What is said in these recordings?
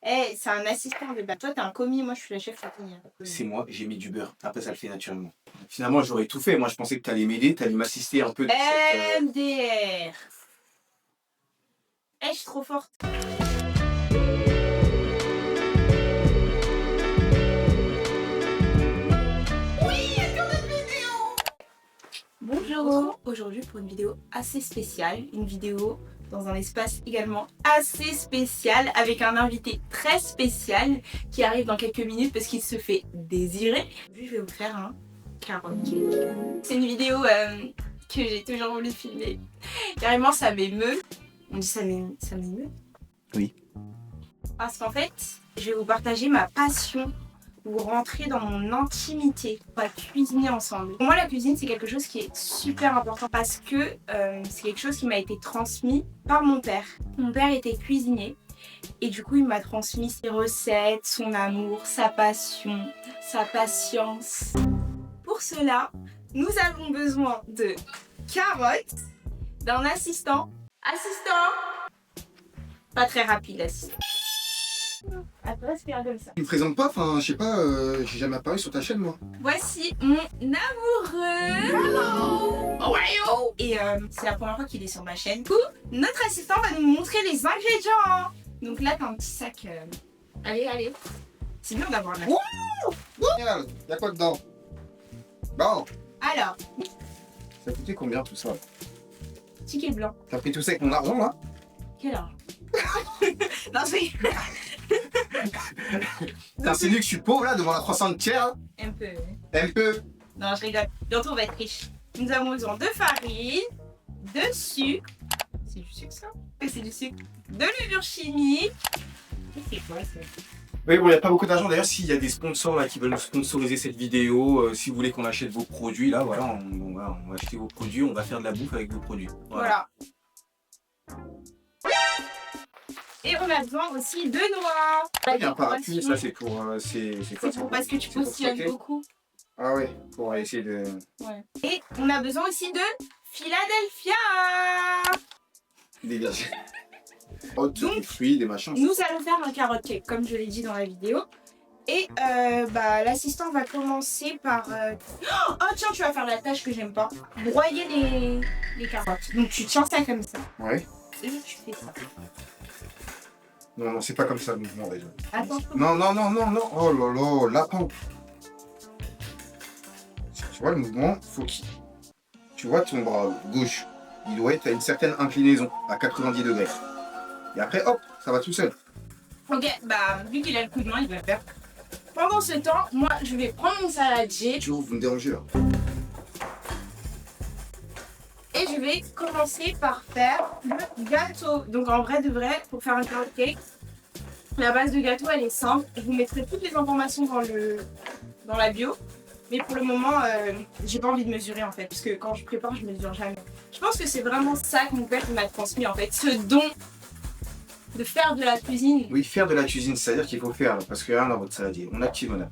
Eh, c'est un assistant de base. Toi, t'es un commis, moi, je suis la chef cuisinière. C'est moi, j'ai mis du beurre. Après, ça le fait naturellement. Finalement, j'aurais tout fait. Moi, je pensais que tu allais m'aider, tu allais m'assister un peu. MDR. Eh, je suis trop forte. Bonjour. Aujourd'hui pour une vidéo assez spéciale, une vidéo dans un espace également assez spécial avec un invité très spécial qui arrive dans quelques minutes parce qu'il se fait désirer. Aujourd'hui je vais vous faire un carotte cake. C'est une vidéo que j'ai toujours voulu filmer. Carrément ça m'émeut. On dit ça m'émeut? Oui. Parce qu'en fait, je vais vous partager ma passion. Vous rentrez dans mon intimité, on va cuisiner ensemble. Pour moi, la cuisine, c'est quelque chose qui est super important parce que c'est quelque chose qui m'a été transmis par mon père. Mon père était cuisinier et du coup, il m'a transmis ses recettes, son amour, sa passion, sa patience. Pour cela, nous avons besoin de carottes, d'un assistant. Pas très rapide, assistant. Après, c'est bien comme ça. Tu me présentes pas, enfin, je sais pas, j'ai jamais apparu sur ta chaîne, moi. Voici mon amoureux. Hello. How are you? Et c'est la première fois qu'il est sur ma chaîne. Du coup, notre assistant va nous montrer les ingrédients. Donc là, t'as un petit sac. Allez. C'est bien d'avoir un assistant. Regarde, y'a quoi dedans? Bon, Alors, ça coûtait combien tout ça? ticket blanc. T'as pris tout ça avec mon argent, là? Quel argent? Non, c'est T'insinues que je suis pauvre, là, devant la croissante tiers? un peu. Un peu. Non, je rigole. Bientôt, on va être riche. Nous avons besoin de farine, de sucre. C'est du sucre, ça? Oui, c'est du sucre. De levure chimique. Et c'est quoi, ça? Oui, bon, il n'y a pas beaucoup d'argent. D'ailleurs, s'il y a des sponsors là, qui veulent nous sponsoriser cette vidéo, si vous voulez qu'on achète vos produits, là, voilà, on va acheter vos produits, on va faire de la bouffe avec vos produits. Voilà. Et on a besoin aussi de noix. Il y a un parapluie, Ça, c'est pour. C'est quoi C'est ça? pour parce que tu C'est pour postillonnes stocker. beaucoup. Ah ouais, pour essayer de... Ouais. Et on a besoin aussi de Philadelphia. Des oh, Donc, des fruits, des machins. nous allons faire un carotte cake, comme je l'ai dit dans la vidéo. Et l'assistant va commencer par... Oh tiens, tu vas faire la tâche que j'aime pas. Broyer les carottes. Donc tu tiens ça comme ça. Ouais. Et tu fais ça. Non, c'est pas comme ça le mouvement, déjà. Attends. Non. Oh là là, lapin. Tu vois le mouvement, faut qu'il... Tu vois ton bras gauche, il doit être à une certaine inclinaison, à 90 degrés. Et après, hop, ça va tout seul. Ok, vu qu'il a le coup de main, il va faire. Pendant ce temps, moi, je vais prendre mon saladier. Tu vois, vous me dérangez là. Et je vais commencer par faire le gâteau. Donc en vrai de vrai, pour faire un carrot cake, la base de gâteau elle est simple. Je vous mettrai toutes les informations dans la bio. Mais pour le moment, j'ai pas envie de mesurer en fait. Parce que quand je prépare, je mesure jamais. Je pense que c'est vraiment ça que mon père m'a transmis en fait. Ce don de faire de la cuisine. Oui, faire de la cuisine, c'est-à-dire qu'il faut faire, parce qu'il y a rien dans votre saladier. On active, on a.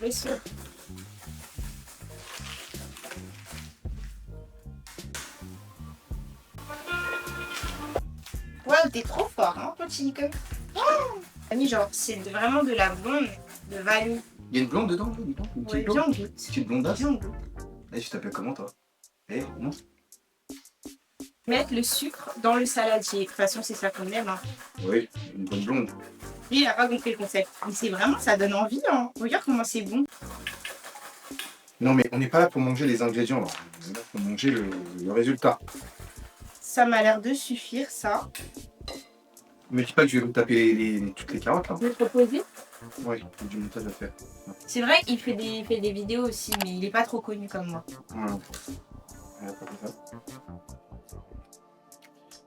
Bien sûr. Wow, t'es trop fort, hein, petit Nico. Ami, genre, c'est vraiment de la blonde de vanille. Il y a une blonde dedans, dis donc, une Ouais, petite viens, blonde. on goûte. Petite blondasse. Viens, on goûte. Eh, tu t'appelles comment, toi? Eh, non? Mettre le sucre dans le saladier. De toute façon, c'est ça qu'on aime. Hein. Oui, une bonne blonde. Lui, il a pas compris le concept. Mais c'est vraiment, ça donne envie. Hein. Regarde comment c'est bon. Non, mais on n'est pas là pour manger les ingrédients, là. On est là pour manger le résultat. Ça m'a l'air de suffire, ça. Mais dis pas que je vais vous taper toutes les carottes, là. Je vais te proposer. Oui, j'ai du montage à faire. C'est vrai qu'il fait des vidéos aussi, mais il est pas trop connu comme moi. Voilà.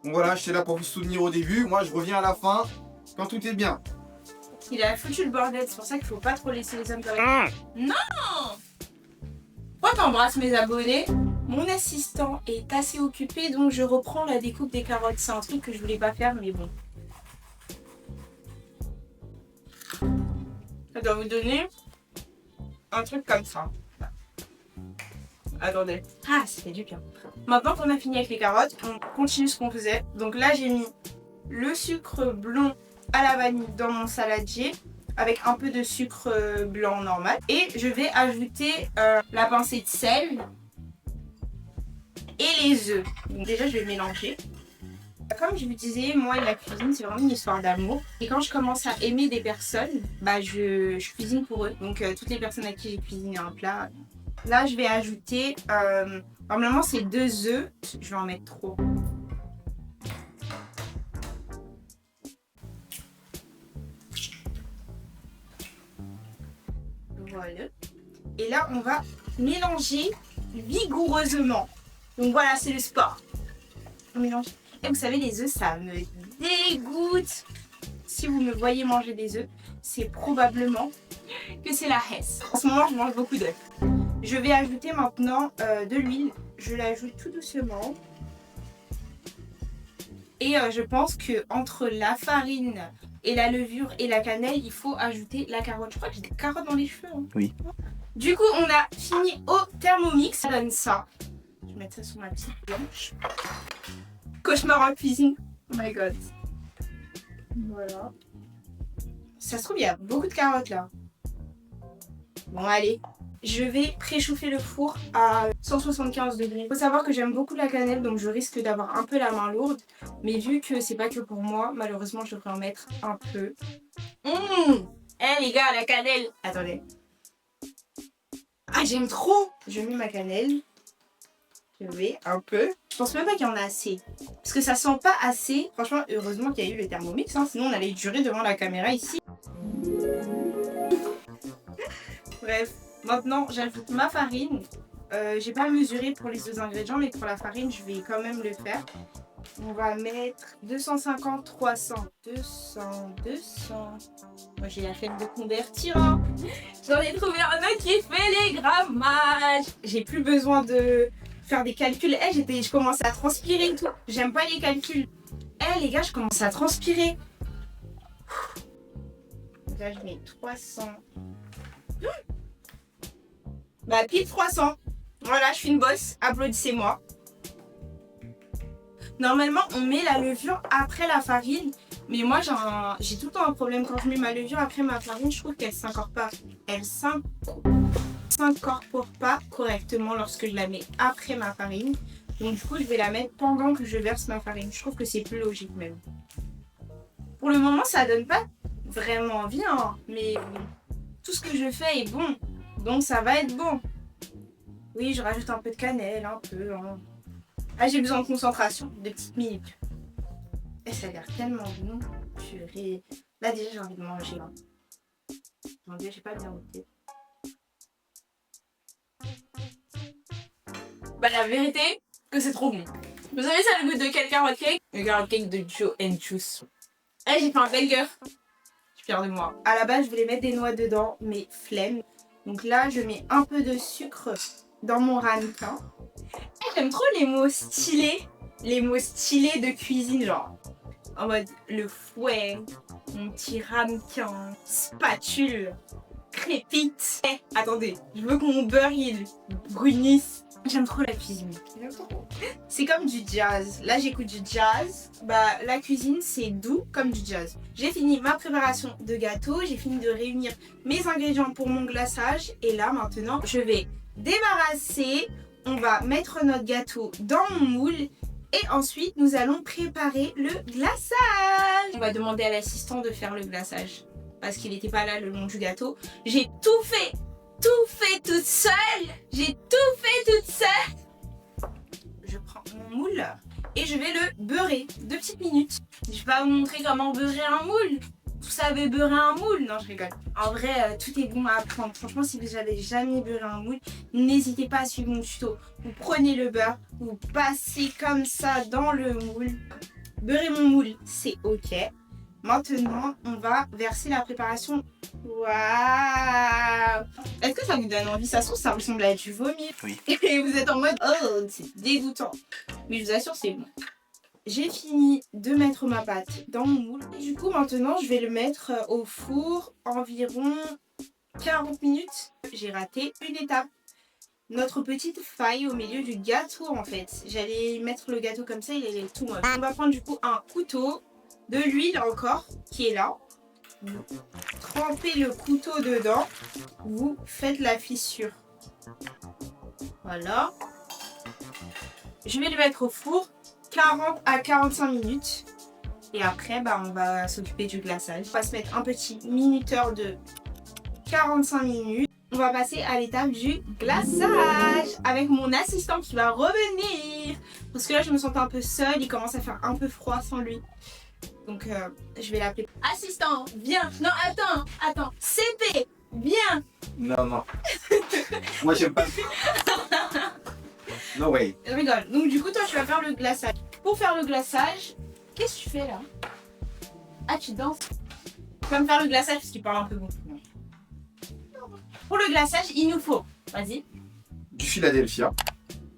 Bon voilà, j'étais là pour vous soutenir au début. Moi, je reviens à la fin, quand tout est bien. Il a foutu le bordel, c'est pour ça qu'il faut pas trop laisser les hommes travailler. Non! Pourquoi t'embrasses mes abonnés? Mon assistant est assez occupé, donc je reprends la découpe des carottes. C'est un truc que je voulais pas faire, mais bon. Ça doit vous donner un truc comme ça. Attendez. Ah, ça fait du bien. Maintenant qu'on a fini avec les carottes, on continue ce qu'on faisait. Donc là, j'ai mis le sucre blond à la vanille dans mon saladier avec un peu de sucre blanc normal. Et je vais ajouter la pincée de sel et les œufs. Donc déjà, je vais mélanger. Comme je vous disais, moi et la cuisine, c'est vraiment une histoire d'amour. Et quand je commence à aimer des personnes, bah je cuisine pour eux. Donc toutes les personnes à qui j'ai cuisiné un plat. Là, je vais ajouter, normalement c'est 2 œufs. Je vais en mettre trop. Voilà. Et là, on va mélanger vigoureusement. Donc voilà, c'est le sport. On mélange. Et vous savez, les œufs, ça me dégoûte. Si vous me voyez manger des œufs, c'est probablement que c'est la Hesse. En ce moment, je mange beaucoup d'œufs. Je vais ajouter maintenant de l'huile. Je l'ajoute tout doucement. Et je pense que entre la farine et la levure et la cannelle, il faut ajouter la carotte. Je crois que j'ai des carottes dans les cheveux. Hein. Oui. Du coup, on a fini au Thermomix. Ça donne ça. Je vais mettre ça sur ma petite planche. Cauchemar en cuisine. Oh my god. Voilà. Ça se trouve, il y a beaucoup de carottes là. Bon, allez. Je vais préchauffer le four à 175 degrés. Il faut savoir que j'aime beaucoup la cannelle, donc je risque d'avoir un peu la main lourde. Mais vu que c'est pas que pour moi, malheureusement, je devrais en mettre un peu. Eh les gars, la cannelle. Attendez. Ah, j'aime trop. Je mets ma cannelle. Je vais un peu. Je pense même pas qu'il y en a assez. Parce que ça sent pas assez. Franchement, heureusement qu'il y a eu le Thermomix. Hein, sinon, on allait durer devant la caméra ici. Bref. Maintenant, j'ajoute ma farine. J'ai pas mesuré pour les 2 ingrédients, mais pour la farine, je vais quand même le faire. On va mettre 250, 300, 200. Moi, j'ai la flemme de convertir. Hein. J'en ai trouvé un autre qui fait les grammages. J'ai plus besoin de faire des calculs. Je commence à transpirer et tout. J'aime pas les calculs. Les gars, je commence à transpirer. Là, je mets 300. Bah, pile 300. Voilà, je suis une bosse. Applaudissez-moi. Normalement, on met la levure après la farine. Mais moi, j'ai tout le temps un problème. Quand je mets ma levure après ma farine, je trouve qu'elle s'incorpore pas. Elle s'incorpore pas correctement lorsque je la mets après ma farine. Donc, du coup, je vais la mettre pendant que je verse ma farine. Je trouve que c'est plus logique même. Pour le moment, ça donne pas vraiment bien. Mais tout ce que je fais est bon. Donc ça va être bon. Oui, je rajoute un peu de cannelle, un peu. Hein. Ah, j'ai besoin de concentration, de petites minutes. Et ça a l'air tellement bon. Purée. Là déjà j'ai envie de manger. Hein. Mon dieu, j'ai pas bien goûté. Bah la vérité, que c'est trop bon. Vous savez ça le goût de quel carrot cake? Le carrot cake de Joe & Juice. J'ai fait un banger. Je suis fière de moi. À la base, je voulais mettre des noix dedans, mais flemme. Donc là, je mets un peu de sucre dans mon ramequin. J'aime trop les mots stylés. Les mots stylés de cuisine, genre. En mode le fouet, mon petit ramequin, spatule, crépite. Attendez, je veux que mon beurre il brunisse. J'aime trop la cuisine. C'est comme du jazz. Là, j'écoute du jazz. Bah, la cuisine, c'est doux comme du jazz. J'ai fini ma préparation de gâteau. J'ai fini de réunir mes ingrédients pour mon glaçage. Et là, maintenant, je vais débarrasser. On va mettre notre gâteau dans mon moule. Et ensuite, nous allons préparer le glaçage. On va demander à l'assistant de faire le glaçage. Parce qu'il n'était pas là le long du gâteau. J'ai tout fait toute seule. J'ai tout fait toute seule. Je prends mon moule et je vais le beurrer. 2 petites minutes. Je vais pas vous montrer comment beurrer un moule. Vous savez beurrer un moule? Non, je rigole. En vrai, tout est bon à apprendre. Franchement, si vous n'avez jamais beurré un moule, n'hésitez pas à suivre mon tuto. Vous prenez le beurre, vous passez comme ça dans le moule. Beurrer mon moule, c'est ok. Maintenant, on va verser la préparation. Waouh! Est-ce que ça vous donne envie? Ça se trouve, ça ressemble à du vomi. Oui. Et vous êtes en mode, oh, c'est dégoûtant. Mais je vous assure, c'est bon. J'ai fini de mettre ma pâte dans mon moule. Et du coup, maintenant, je vais le mettre au four environ 40 minutes. J'ai raté une étape. Notre petite faille au milieu du gâteau, en fait. J'allais mettre le gâteau comme ça, il est tout moche. On va prendre du coup un couteau. de l'huile encore qui est là. Vous trempez le couteau dedans. Vous faites la fissure. Voilà. Je vais le mettre au four 40 à 45 minutes. Et après, on va s'occuper du glaçage. On va se mettre un petit minuteur de 45 minutes. On va passer à l'étape du glaçage avec mon assistant qui va revenir. Parce que là, je me sentais un peu seule. Il commence à faire un peu froid sans lui. Donc, je vais l'appeler. Assistant, viens. Non, attends. CP, viens. Non. Moi, j'aime pas. No way. Je rigole. Donc, du coup, toi, tu vas faire le glaçage. Pour faire le glaçage, qu'est-ce que tu fais là? Ah, tu danses. Tu vas me faire le glaçage parce qu'il parle un peu beaucoup. Pour le glaçage, il nous faut, vas-y. Du Philadelphia,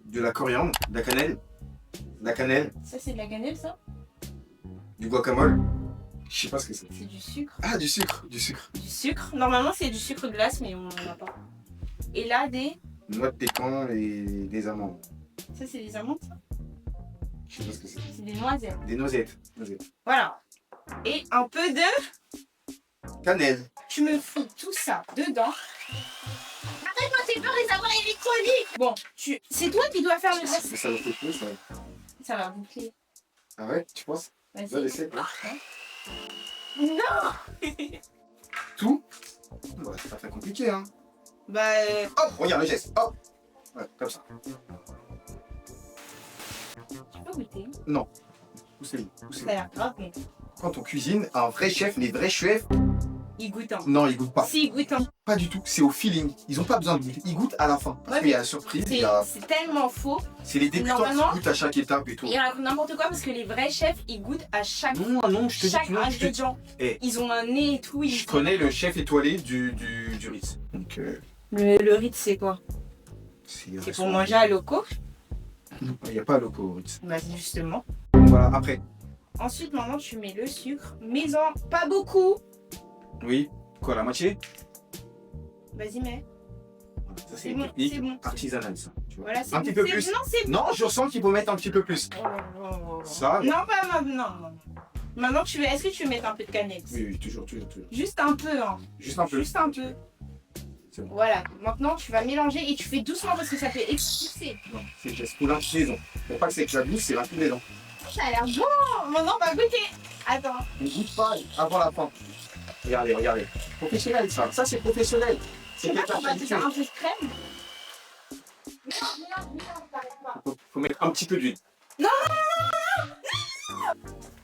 de la coriandre, de la cannelle, Ça, c'est de la cannelle, ça? du guacamole. Je sais pas ce que c'est. C'est du sucre. Ah, du sucre. Du sucre. Normalement, c'est du sucre glace, mais on n'en a pas. Et là, des. Noix de pécan et des amandes. Ça, c'est des amandes, ça? Je sais pas ce que c'est. C'est des noisettes. Des noisettes. Voilà. Et un peu de. Cannelle. Tu me fous tout ça dedans. Arrête-moi, j'ai peur des savoirs électroniques. Bon, c'est toi qui dois faire le glaçage. Ça va faire ça. Ça va boucler. Ah ouais, tu penses? Vas-y. Va laisser. Non. Tout? Bah, c'est pas très compliqué, hein. Hop, regarde le geste. Hop. Ouais, comme ça. Tu peux goûter. Non. Poussez-le. Ça a l'air grave bon. Quand on cuisine, un vrai chef, les vrais chefs, Il goûte un. non, ils goûtent pas. Si, il goûte un. Pas du tout. C'est au feeling. Ils ont pas besoin de goûter. Ils goûtent à la fin. Parce Ouais, qu'il y a la surprise. C'est tellement faux. C'est les débutants Normalement, qui goûtent à chaque étape et tout. Ils racontent n'importe quoi parce que les vrais chefs, ils goûtent à chaque Non, je te dis chaque que non. ingrédient. Eh. Ils ont un nez et tout. Je connais le chef étoilé du Ritz. Donc, Le Ritz, c'est quoi? C'est pour manger à loco. Il n'y a pas loco au Ritz. Bah, justement. Voilà, après. Ensuite, maintenant, tu mets le sucre. Mais pas beaucoup. Oui. Quoi, la moitié? Vas-y, mets. Ça, c'est C'est une bon, technique c'est bon. artisanale, ça. Tu vois. Voilà, c'est Un bon. petit peu C'est- plus. Non, c'est bon. Non, je sens qu'il faut mettre un petit peu plus. Ça, Non, pas maintenant. Non. Maintenant, est-ce que tu veux mettre un peu de cannelle? oui, toujours. Juste un peu, hein. Juste un peu. Juste un peu. C'est bon. Voilà. Maintenant, tu vas mélanger et tu fais doucement parce que ça peut expulser. Non, c'est le geste pour l'inclinaison. Pour pas que c'est que la bouche, c'est l'inclinaison. Ça a l'air bon. Maintenant, on va goûter. Attends. On goûte pas avant la fin. Regardez. Professionnel, ça. Ça, c'est professionnel. Je sais pas qu'on va te faire un peu de crème. Mélange, t'arrêtes pas. Faut mettre un petit peu d'huile.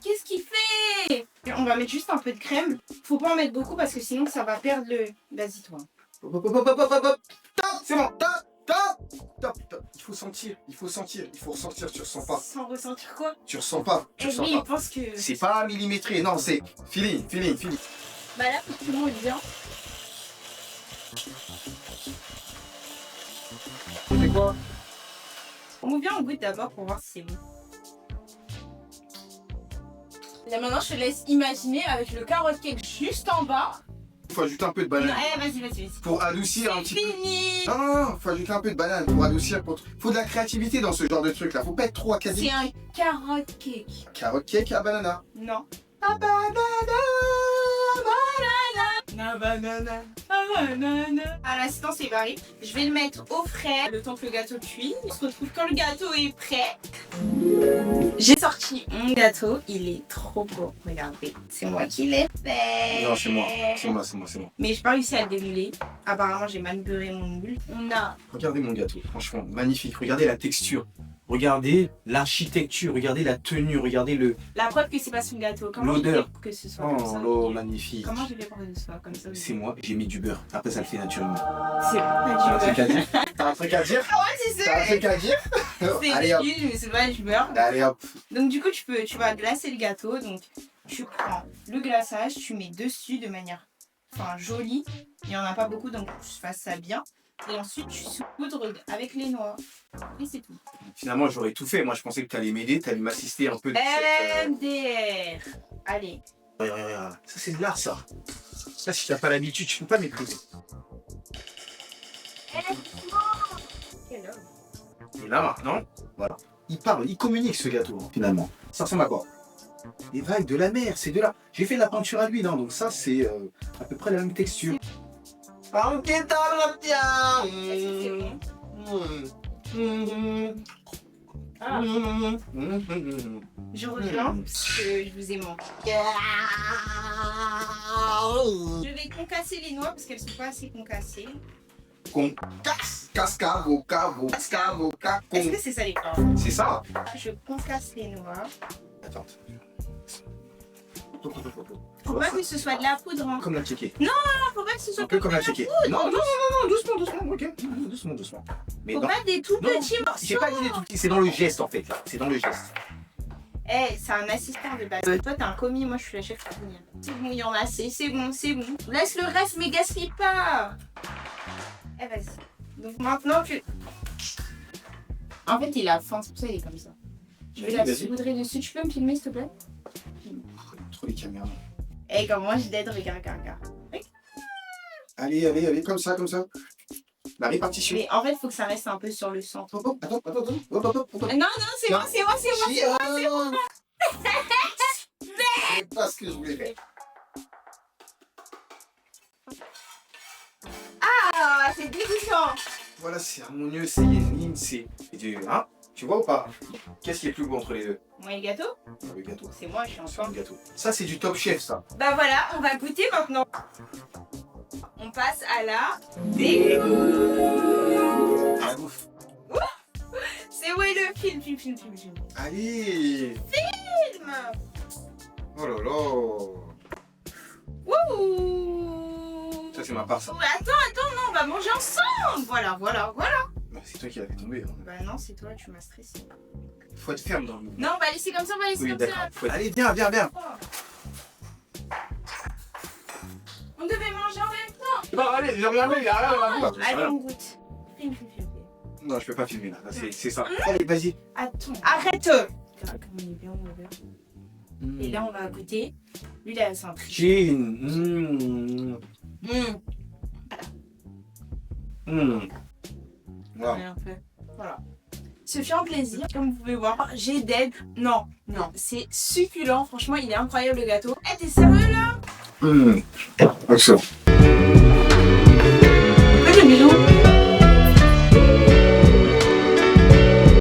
Qu'est-ce qu'il fait? On va mettre juste un peu de crème. Faut pas en mettre beaucoup parce que sinon ça va perdre le. Vas-y toi. Hop. Top, c'est bon. Top. Il faut sentir. Il faut ressentir. Tu ressens pas. Sans ressentir quoi? Tu ressens pas. Et lui il pense que. C'est pas millimétré. Non, c'est feeling. Bah là faut que tout le monde vient. C'est quoi? On vient on goûte d'abord pour voir si c'est bon. Là maintenant je te laisse imaginer avec le carotte cake juste en bas. Il faut ajouter un peu de Non, banane. vas-y. Pour adoucir un C'est petit peu. fini. Non, faut ajouter un peu de banane pour adoucir. Faut de la créativité dans ce genre de truc là. Faut pas être trop académique. C'est un carotte cake. Carotte cake à banana. Non. À banana. La banana. À l'instant c'est varié. Je vais le mettre au frais le temps que le gâteau cuit. On se retrouve quand le gâteau est prêt. J'ai sorti mon gâteau. Il est trop beau. Regardez. C'est moi qui l'ai fait. Non, c'est moi. Mais j'ai pas réussi à le démouler. Apparemment j'ai mal beurré mon moule. On a. Regardez mon gâteau, franchement, magnifique. Regardez la texture. Regardez l'architecture, regardez la tenue, regardez le... La preuve que c'est pas son gâteau. Comment j'ai l'odeur. fait pour que ce soit comme Oh, ça? l'eau magnifique. Comment j'ai fait pour que ce soit comme ça? C'est moi, j'ai mis du beurre. Après, ça le fait naturellement. C'est T'as un truc à dire? T'as un truc à dire? Ah ouais, c'est T'as un truc à dire? Allez hop. excuse, mais c'est pas du beurre. Allez hop. Donc du coup, tu vas glacer le gâteau. Donc tu prends le glaçage, tu mets dessus de manière jolie. Il n'y en a pas beaucoup, donc je fasse ça bien. Et ensuite, tu saupoudres avec les noix. Et c'est tout. Finalement, j'aurais tout fait. Moi, je pensais que t'allais m'aider, t'allais m'assister un peu. De cette, MDR. Allez. Regarde. Ça, c'est de l'art, ça. Ça, si t'as pas l'habitude, tu peux pas maîtriser. Quel homme. Et là, maintenant, voilà. Il parle, il communique, ce gâteau, hein, finalement. Ça ressemble à quoi? des vagues de la mer, c'est de là. J'ai fait de la peinture à l'huile, hein, donc ça c'est à peu près la même texture. Est-ce que c'est bon? Ah, je reviens parce que je vous ai manqué. Je vais concasser les noix parce qu'elles sont pas assez concassées. Est-ce que c'est ça les corps? C'est ça. Je concasse les noix. Attends. Faut pas que ce soit de la poudre. Hein. Comme la tchéké. Non, faut pas que ce soit Un peu comme la de tchéké. poudre. Non, doucement, ok. Doucement. Mais Faut non, pas des tout non, petits morceaux. j'ai pas dit des tout petits, c'est dans le geste en fait, là. C'est dans le geste. Eh, c'est un assistant de base. Toi, t'es un commis, moi, je suis la chef cuisinière. C'est bon, il y en a assez, c'est bon. Laisse le reste, mais gaspille pas. Eh, vas-y. Donc maintenant, tu... En fait, il a faim, c'est pour ça qu'il est comme ça. Je vais la Vas-y. saupoudrer dessus. Tu peux me filmer, s'il te plaît? Trop les caméras. Eh, comme moi, je t'aide, regarde. Allez, comme ça. La répartition. Mais en fait, faut que ça reste un peu sur le centre. Attends. Non, c'est moi. C'est pas ce que je voulais faire. Ah, c'est dégoûtant. Voilà, c'est harmonieux, c'est yénine, c'est... Hein? Tu vois ou pas? Qu'est-ce qui est plus beau entre les deux? Moi, et le gâteau? Le gâteau. C'est moi, je suis en C'est train. un gâteau. Ça, c'est du top chef, ça. Bah voilà, on va goûter maintenant. On passe à la dégoût. La bouffe. C'est où est le film. Allez. Film. Oh là là. Wouh. Ça, c'est ma part, ça. Ouais, attends, non, on va manger ensemble. Voilà. Bah, c'est toi qui l'as fait tomber. Hein. Bah non, c'est toi, tu m'as stressé. Faut être ferme dans le mouvement. Non, on va laisser comme ça, Oui, d'accord. Allez, viens. On devait manger en même temps. Non, allez, j'ai regardé, il y a rien. Allez, on goûte. Film. Non, je peux pas filmer là. Là, c'est ça. Allez, vas-y. Attends, arrête. Comme on est bien, on va voir. Et là, on va goûter. Lui, là, c'est un tri. Jean. Wow. Voilà. Ce fut un plaisir, comme vous pouvez voir. J'ai d'aide. Non, c'est succulent. Franchement, il est incroyable le gâteau. Eh, t'es sérieux là? Excellent.